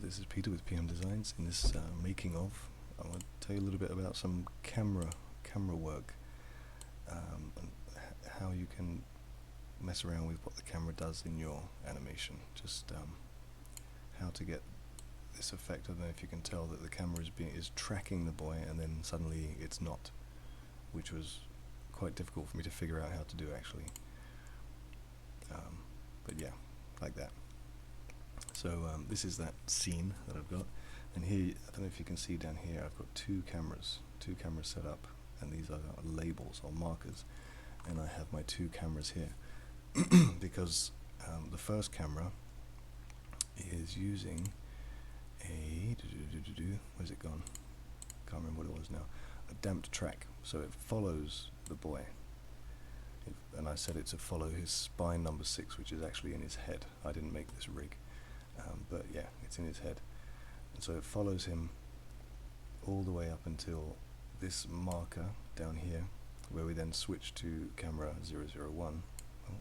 this is Peter with PM Designs. In this making of, I want to tell you a little bit about some camera work, and how you can mess around with what the camera does in your animation. Just how to get this effect. I don't know if you can tell that the camera is tracking the boy, and then suddenly it's not, which was quite difficult for me to figure out how to do actually. But yeah, like that. So this is that scene that I've got, and here, I don't know if you can see down here, I've got two cameras set up, and these are labels or markers, and I have my two cameras here because the first camera is using a where's it gone? Can't remember what it was now. A damped track, so it follows the boy. And I said it to follow his spine number 6, which is actually in his head. I didn't make this rig, but yeah, it's in his head. And so it follows him all the way up until this marker down here, where we then switch to camera 001. Oh,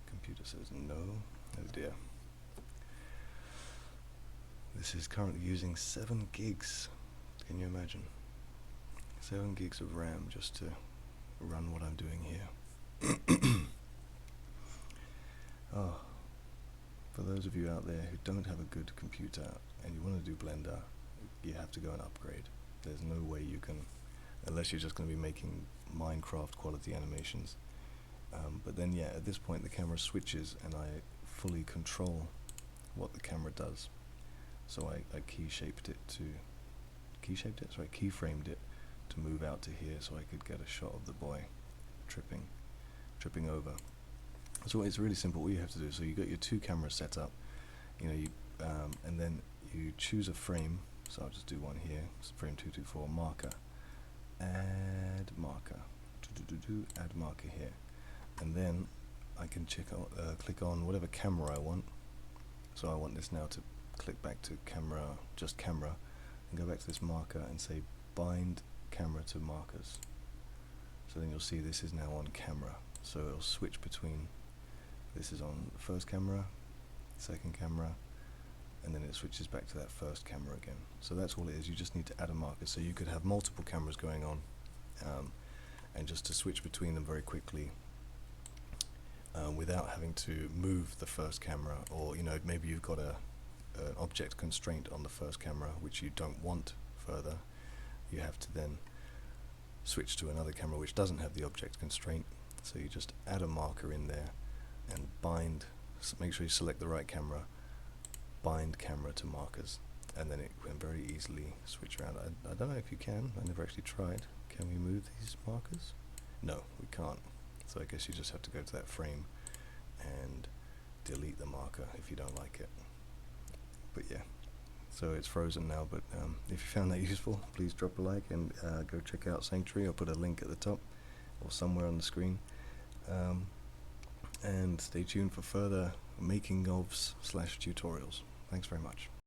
computer says no. Oh dear. This is currently using 7 gigs. Can you imagine? 7 gigs of RAM just to run what I'm doing here. Oh, for those of you out there who don't have a good computer and you want to do Blender, you have to go and upgrade. There's no way you can, unless you're just going to be making Minecraft quality animations. But then yeah, at this point the camera switches and I fully control what the camera does. So I keyframed it to move out to here so I could get a shot of the boy tripping over. So it's really simple. All you have to do, so you got your two cameras set up, you know, and then you choose a frame. So I'll just do one here, frame 224, marker, add marker, add marker here, and then I can click on whatever camera I want. So I want this now to click back to camera, just camera, and go back to this marker and say bind camera to markers. So then you'll see this is now on camera. So it'll switch between, this is on the first camera, second camera, and then it switches back to that first camera again. So that's all it is. You just need to add a marker. So you could have multiple cameras going on, and just to switch between them very quickly, without having to move the first camera, or you know, maybe you've got an object constraint on the first camera which you don't want further. You have to then switch to another camera which doesn't have the object constraint. So you just add a marker in there and bind, make sure you select the right camera, bind camera to markers, and then it can very easily switch around. I don't know if you can, I never actually tried. Can we move these markers? No, we can't. So I guess you just have to go to that frame and delete the marker if you don't like it. But yeah, so it's frozen now, but if you found that useful, please drop a like and go check out Sanctuary. I'll put a link at the top or somewhere on the screen, and stay tuned for further making ofs / tutorials. Thanks very much.